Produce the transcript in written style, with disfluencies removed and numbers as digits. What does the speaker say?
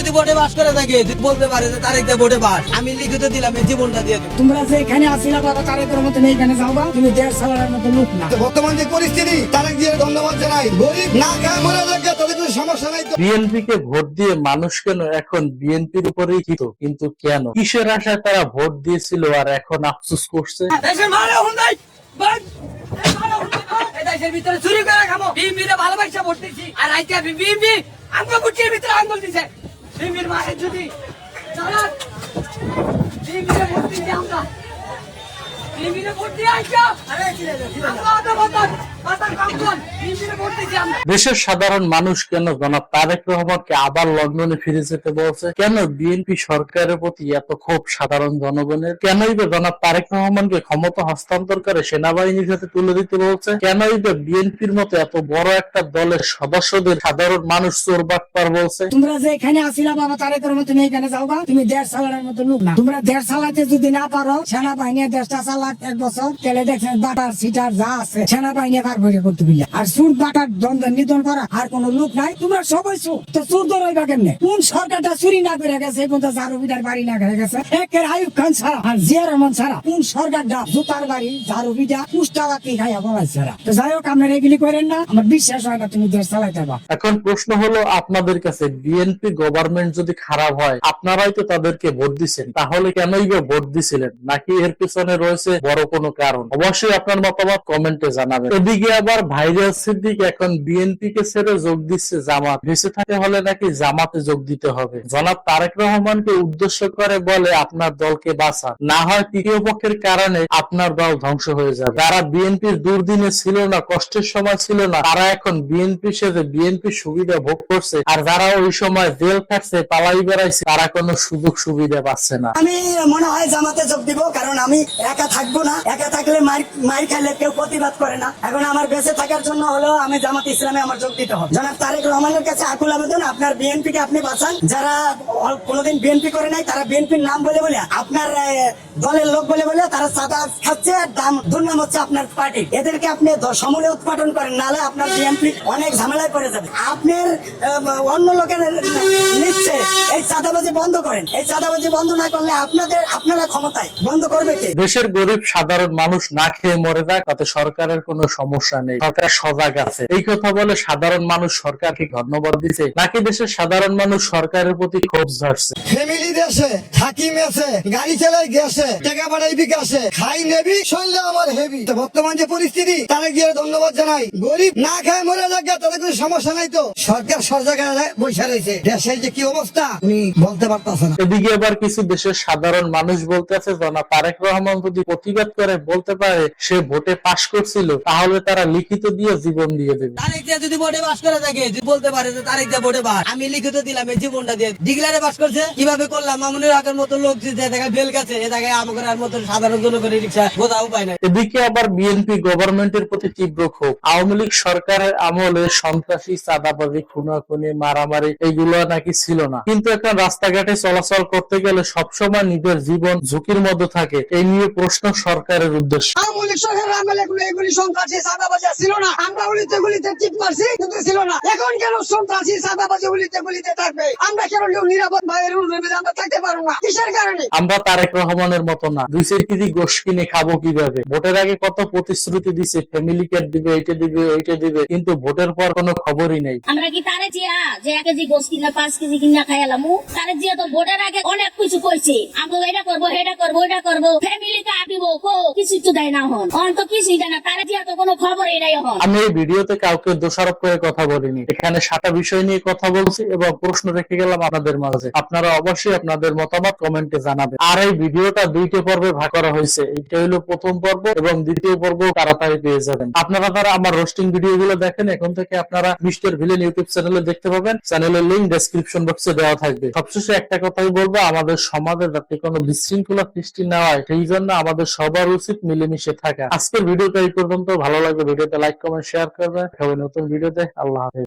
যদি বোর্ডে পাস করে থাকে বলতে পারে যে তারেক দা বোর্ডে পাস, আমি লিখিত দিলাম এই জীবনটা দিয়ে দেব। তোমরা যে এখানে আসিলা বাবা তারেকের মতো এইখানে যাওবা, তুমি দেড় সালের মতো লোক না। বর্তমান যে পরিস্থিতি তারেক দিয়ে ধন্যবাদ জানাই। গরিব না খায় মরে যাবে, তাদের কোনো সমস্যা নাই। বিএনপি কে ভোট দিয়ে মানুষ কেন এখন বিএনপির উপরেই কিন্তু কেন, কিসের আশায় তারা ভোট দিয়েছিল আর এখন আফসোস করছে? দেশের মারে হুন্দাই বাদ এই দেশের ভিতরে চুরি করে খাবো, বিএনপিরে ভালোবাসা ভোট দিছি, আর আজকে বিএনপি আমরা বুটির ভিতরে আঙ্গুল দিছে। বিএনপির মায়ের যদি যারা বিএনপিরে ভোট দিছি, আমরা বিএনপিরে ভোট দিয়ে আইসা আমরা মাতার কাম কর বিএনপিরে ভোট দিছি আমরা। দেশের সাধারণ মানুষ কেন জনাব তারেক রহমানকে আবার লন্ডনে ফিরে যেতে বলছে? কেন বিএনপি সরকারের প্রতি এত ক্ষোভ সাধারণ জনগণের? কেনই বা জনাব তারেক রহমানকে ক্ষমতা হস্তান্তর করে সেনাবাহিনীর সাথে তুলে দিতে বলছে? কেনই বা বিএনপির মতো এত বড় একটা দলের সদস্যদের সাধারণ মানুষ চোর বাটপার বলছে? তোমরা যে এখানে আসিলা বাবা তারেকের মতো এইখানে যাওবা, তুমি দেড় সালের মতো লোক না। তোমরা দেড় সালাতে যদি না পারো, সেনাবাহিনী দেশটা চালাক এক বছর তেলে দেখছেন বাটার সিটার যা আছে সেনাবাহিনী পারবে করতে দিলে। আর সুর বাটার দ্বন্দ্ব নিধন করা আর কোন লোক নাই। তোমরা সবাই চোর, তো চোর ধরবা কেমনে? কোন সরকারটা চুরি না করে গেছে, এই পর্যন্ত ঝাড়ু বিটার বাড়ি না করে গেছে? একের আইয়ুব খান ছাড়া আর জিয়া রহমান ছাড়া কোন সরকারটা জুতার বাড়ি ঝাড়ু বিটা পুষ্টাবাতি খাইয়া বলাই ছাড়া? তো যাই হোক, আপনারা এগুলি করেন না, আমার বিশ্বাস হয় না তুমি দেশ চালাইতে পারবা। এখন প্রশ্ন হলো আপনাদের কাছে, বিএনপি গভর্নমেন্ট যদি খারাপ হয়, আপনারাই তো তাদেরকে ভোট দিচ্ছেন, তাহলে কেনই বা ভোট দিছিলেন? নাকি এর পিছনে রয়েছে বড় কোনো কারণ? অবশ্যই আপনার মতামত কমেন্টে জানাবেন। এদিকে আবার ভাইরাল সিদ্দিক এখন বিএনপি কে ছেড়ে যোগ দিচ্ছে জামাত। বেঁচে থাকতে হলে নাকি জামাতে যোগ দিতে হবে। জনাব তারেক রহমানকে উদ্দেশ্য করে বলে আপনার দলকে বাঁচান, না হয় তৃতীয় পক্ষের কারণে আপনার দল ধ্বংস হয়ে যাবে। যারা বিএনপির দুর্দিনে ছিল না, কষ্টের সময় ছিল না, তারা এখন বিএনপির সাথে বিএনপির সুবিধা ভোগ করছে। আর যারা ওই সময় জেল খাটছে, পালাই বেড়াইছে, তারা কোনো সুযোগ সুবিধা পাচ্ছে না। আমি মনে হয় জামাতে যোগ দিব, কারণ আমি একা থাকবো না। একা থাকলে মার খাইলে কেউ প্রতিবাদ করে না। এখন আমার বেঁচে থাকার জন্য হলো আমি জামাত ইসলামে আমার যোগ দিতে হবে। জনাব তারেক রহমানের কাছে আকুল আবেদন, আপনার বিএনপি কে আপনি বাঁচান। যারা কোনোদিন বিএনপি করে নাই, তারা বিএনপির নাম বলে বলে, আপনার দলের লোক বলে বলে তারা চাঁদা খাচ্ছে, আর দাম দুর্নাম হচ্ছে আপনার পার্টি। এদেরকে আপনি সমূলে উৎপাদন করেন, নাহলে আপনার বিএনপি অনেক ঝামেলায় পড়ে যাবে। আপনার অন্য লোকের নিচ্ছে, এই চাঁদাবাজি বন্ধ করেন। এই চাঁদাবাজি বন্ধ না করলে আপনারা ক্ষমতায় বন্ধ করবে কে? দেশের গরিব সাধারণ মানুষ না খেয়ে মরে যায়, তাতে সরকারের কোনো সমস্যা নেই, সরকার সজাগ আছে। এই কথা বলে সাধারণ মানুষ সরকারকে ধন্যবাদ দিচ্ছে, নাকি দেশের সাধারণ মানুষ সরকারের প্রতি ক্ষোভ ঝাড়ছে? ফ্যামিলি দেশে থাকি মেসে, গাড়ি চালাই গেছে, টাকা পাঠাই বিকাশে, খাই নেবি শৈল আমার হেভি। বর্তমান যে পরিস্থিতি তারেক দিয়ে ধন্যবাদ জানাই। গরিব না খায় মরে যাবে, তাদের কোনো সমস্যা নাই। তো সরকার সব জায়গায় বসে রয়েছে, দেশের যে কি অবস্থা উনি বলতে পারতেছে না। এদিকে আবার কিছু দেশের সাধারণ মানুষ বলতেছে, জনাব তারেক রহমান যদি প্রতিবাদ করে বলতে পারে সে ভোটে পাশ করছিল, তাহলে তারা লিখিত দিয়ে জীবন দিয়ে দেবে। তারেক দা যদি বোর্ডে পাস করে থাকে বলতে পারে যে তারেক দা বোর্ডে পাস, আমি লিখিত দিলাম এই জীবনটা দিয়ে। ডিগ্লারে পাস করছে কিভাবে করলাম? মামুনের আগের মতো লোক যে জায়গায় বেল গেছে, এ জায়গায় আমাদের মতো সাধারণ জনগণের রিক্সা কোথাও পায় না। এদিকে আবার বিএনপি গভর্নমেন্টের প্রতি তীব্র ক্ষোভ। আওয়ামী লীগ সরকারের আমলে সন্ত্রাসী, চাঁদাবাজি, খুনাখুনি, মারামারি এগুলো নাকি ছিল না, কিন্তু এখন রাস্তাঘাটে চলাচল করতে গেলে সবসময় নিজের জীবন ঝুঁকির মধ্যে থাকে। এই নিয়ে প্রশ্ন সরকারের উদ্দেশ্যে। আওয়ামী লীগ সরকারের আমলে এগুলি সন্ত্রাসী চাঁদাবাজি ছিল না। আমরা গুলিতে টিপ মারছি, কিন্তু ছিল না। এখন কেন সন্ত্রাসী চাঁদাবাজি গুলিতে থাকবে? আমরা কেন নিরাপদ ভাবে আমরা থাকতে পারবো না? কিসের কারণে? আমরা তারেক রহমানের মতো না, 2 কেজি গোশ কিনে খাবো কিভাবে? ভোটের আগে কত প্রতিশ্রুতি দিছে, ফ্যামিলি কার্ড দিবে, এইটা দিবে, ওইটা দিবে, কিন্তু ভোটের পর কোনো খবরই নেই। আমরা কি তারে জিয়া যে 1 কেজি গোশ কিনা 5 কেজি কিনা খাইলাম? তারে জিয়া তো ভোটের আগে অনেক কিছু কইছে, আমরা এটা করবো, এটা করবো, ওইটা করবো, ফ্যামিলি কার্ড দিব, কিছু তো দেয় না। হন তো কিছুই দেয় না। তারে জিয়া তো কোনো খবরই নাই। হন আমি এই ভিডিওতে কাউকে দোষারোপ করে কথা বলিনি, এখানে 7টা বিষয় নিয়ে কথা বলছি এবং প্রশ্ন রেখে গেলাম আপনাদের মাঝে। আপনারা অবশ্যই আপনাদের মতামত কমেন্টে জানাবেন। আর এই ভিডিওটা 2টে পর্বে ভাগ করা হয়েছে, এইটা হলো প্রথম পর্ব এবং দ্বিতীয় পর্ব তাড়াতাড়ি পেয়ে যাবেন। আপনারা যারা আমার রোস্টিং ভিডিও গুলো দেখেন, এখন থেকে আপনারা মিস্টার ভিলেন ইউটিউব চ্যানেলে দেখতে পাবেন। চ্যানেলের লিংক ডেসক্রিপশন বক্সে দেওয়া থাকবে। সবশেষে একটা কথাই বলবো, আমাদের সমাজে যাতে কোনো বিশৃঙ্খলা সৃষ্টি না হয়, সেই জন্য আমাদের সবার উচিত মিলেমিশে থাকা। আজকের ভিডিওটা এই পর্যন্ত। ভালো লাগলে ভিডিওতে লাইক, কমেন্ট, শেয়ার করবেন। নতুন ভিডিওতে। আল্লাহ হাফেজ।